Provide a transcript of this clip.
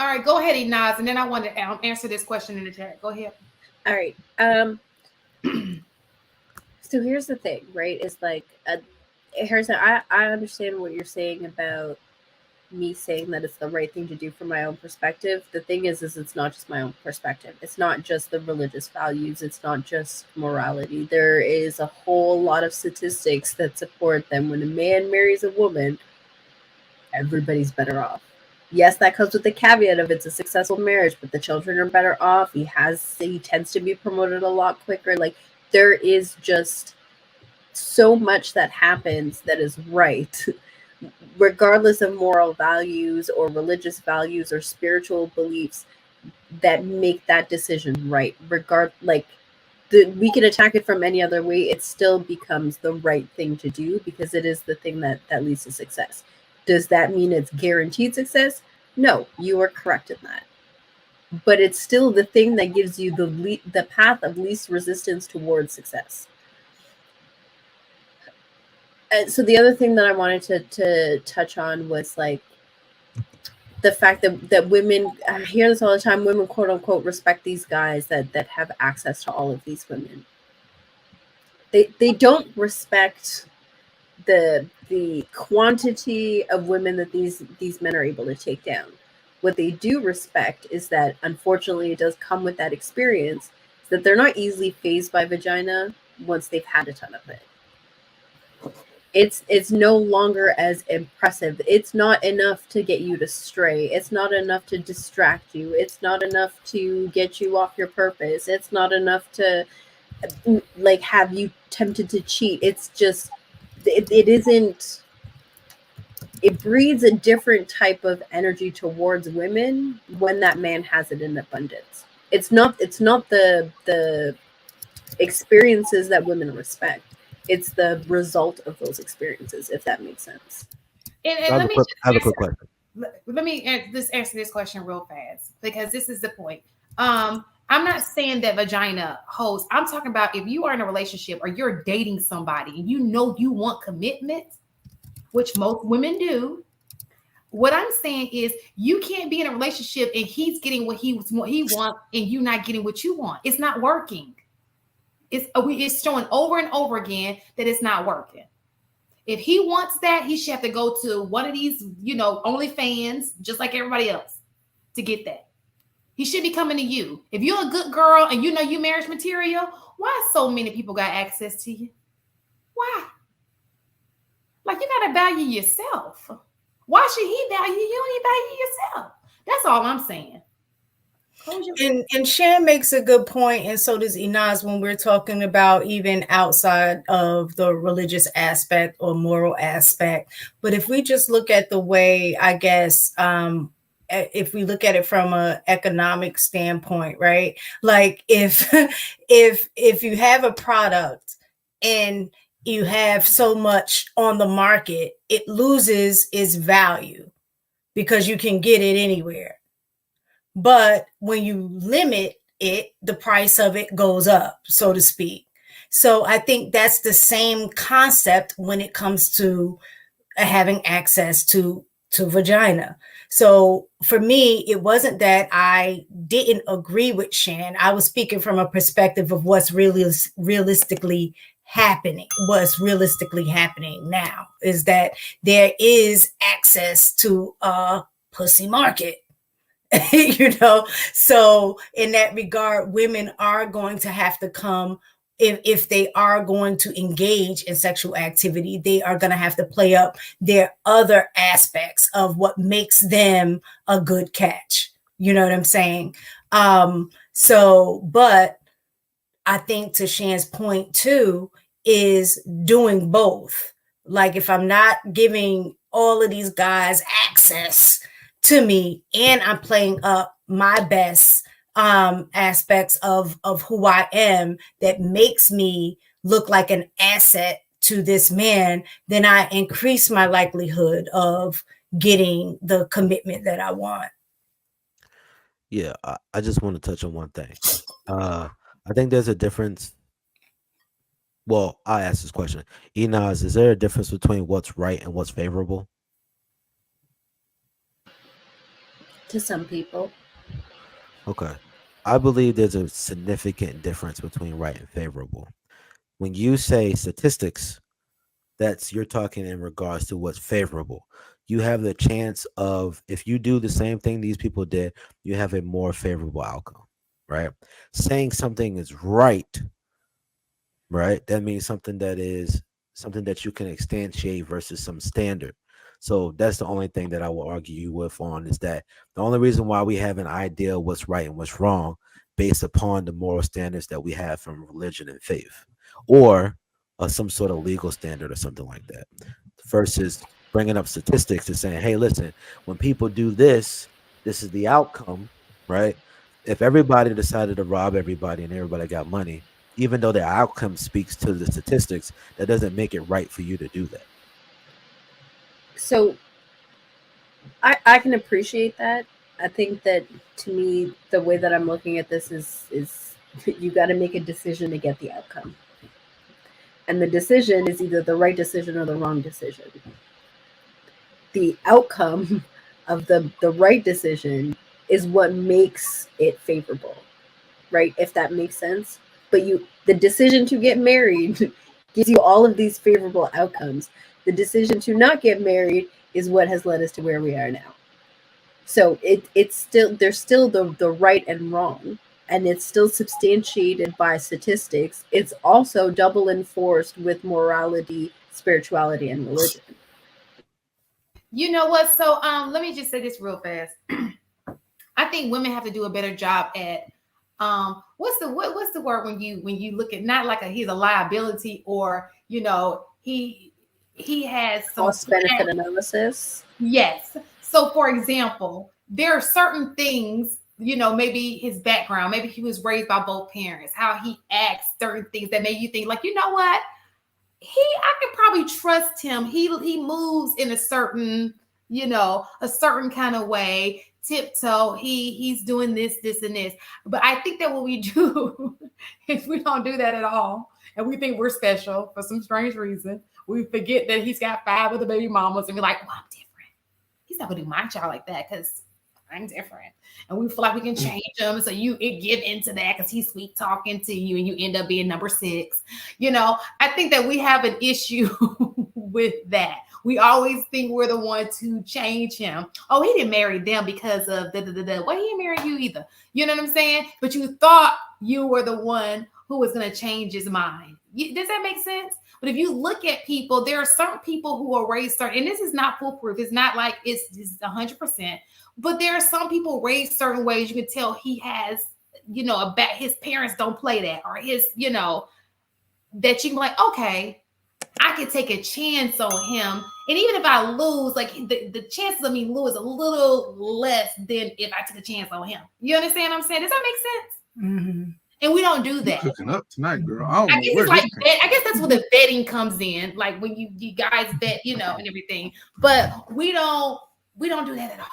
All right, go ahead, Inaz, and then I want to answer this question in the chat. Go ahead. All right. So here's the thing, right? It's like, I understand what you're saying about me saying that it's the right thing to do from my own perspective. The thing is it's not just my own perspective. It's not just the religious values. It's not just morality. There is a whole lot of statistics that support them. When a man marries a woman, everybody's better off. Yes, that comes with the caveat of it's a successful marriage, but the children are better off. He tends to be promoted a lot quicker. Like, there is just so much that happens that is right, regardless of moral values or religious values or spiritual beliefs, that make that decision right. We can attack it from any other way, it still becomes the right thing to do because it is the thing that leads to success. Does that mean it's guaranteed success? No, you are correct in that. But it's still the thing that gives you the path of least resistance towards success. So the other thing that I wanted to touch on was like the fact that women, I hear this all the time, women quote unquote respect these guys that have access to all of these women. They don't respect the quantity of women that these men are able to take down. What they do respect is that, unfortunately, it does come with that experience, is that they're not easily fazed by vagina once they've had a ton of it. It's no longer as impressive. It's not enough to get you to stray. It's not enough to distract you. It's not enough to get you off your purpose. It's not enough to like have you tempted to cheat. It's just it isn't. It breeds a different type of energy towards women when that man has it in abundance. It's not the experiences that women respect. It's the result of those experiences, if that makes sense. And let me I have a quick question. let me just answer this question real fast because this is the point. I'm not saying that vagina holds. I'm talking about if you are in a relationship or you're dating somebody and you know you want commitment, which most women do. What I'm saying is you can't be in a relationship and he's getting what he wants and you not getting what you want. It's not working. It's showing over and over again that it's not working. If he wants that, he should have to go to one of these, OnlyFans, just like everybody else, to get that. He should be coming to you. If you're a good girl and you know you marriage material, why so many people got access to you? Why? Like, you gotta value yourself. Why should he value you and you value yourself? That's all I'm saying. And Shan makes a good point, and so does Inaz, when we're talking about even outside of the religious aspect or moral aspect. But if we just look at the way, I guess, if we look at it from an economic standpoint, right? Like if you have a product and you have so much on the market, it loses its value because you can get it anywhere. But when you limit it, the price of it goes up, so to speak. So I think that's the same concept when it comes to having access to vagina. So for me, it wasn't that I didn't agree with Shan. I was speaking from a perspective of what's really realistically happening. What's realistically happening now is that there is access to a pussy market. So in that regard, women are going to have to come, if they are going to engage in sexual activity, they are going to have to play up their other aspects of what makes them a good catch. You know what I'm saying? But I think to Shan's point too, is doing both. Like, if I'm not giving all of these guys access to me and I'm playing up my best aspects of who I am that makes me look like an asset to this man, then I increase my likelihood of getting the commitment that I want. Yeah, I just want to touch on one thing. I think there's a difference. Well, I'll ask this question. Inaz, is there a difference between what's right and what's favorable? To some people. Okay. I believe there's a significant difference between right and favorable. When you say statistics, that's you're talking in regards to what's favorable. You have the chance of, if you do the same thing these people did, you have a more favorable outcome, right? Saying something is right, right? That means something that is something that you can instantiate versus some standard. So that's the only thing that I will argue you with on, is that the only reason why we have an idea of what's right and what's wrong based upon the moral standards that we have from religion and faith, or some sort of legal standard or something like that, versus bringing up statistics and saying, hey, listen, when people do this, this is the outcome, right? If everybody decided to rob everybody and everybody got money, even though the outcome speaks to the statistics, that doesn't make it right for you to do that. So I can appreciate that. I think that, to me, the way that I'm looking at this is you got to make a decision to get the outcome. And the decision is either the right decision or the wrong decision. The outcome of the right decision is what makes it favorable, right? If that makes sense. But the decision to get married gives you all of these favorable outcomes. The decision to not get married is what has led us to where we are now. So it's still, there's still the right and wrong, and it's still substantiated by statistics. It's also double enforced with morality, spirituality, and religion. You know what? So let me just say this real fast. I think women have to do a better job at what's the word when you look at, not like he's a liability, or he has some Cost benefit analysis. Yes. So for example, there are certain things, maybe his background, maybe he was raised by both parents, how he acts, certain things that make you think like, you know what? I could probably trust him. He moves in a certain, a certain kind of way, tiptoe. He's doing this, and this. But I think that what we do is we don't do that at all. And we think we're special for some strange reason. We forget that he's got 5 other baby mamas, and we're like, well, I'm different. He's not gonna do my child like that because I'm different. And we feel like we can change him. So you get into that because he's sweet talking to you and you end up being number 6. I think that we have an issue with that. We always think we're the one to change him. Oh, he didn't marry them because of the. Well, he didn't marry you either. You know what I'm saying? But you thought you were the one who was going to change his mind. Does that make sense? But if you look at people, there are certain people who are raised certain, and this is not foolproof. It's not like it's 100%. But there are some people raised certain ways. You can tell he has, his parents don't play that, or his, that you can be like, okay, I can take a chance on him. And even if I lose, like the chances of me lose a little less than if I took a chance on him. You understand what I'm saying? Does that make sense? Mm-hmm. And we don't do that. You're cooking up tonight, girl. I guess it's like I guess that's where the vetting comes in, like when you guys vet, and everything. But we don't do that at all.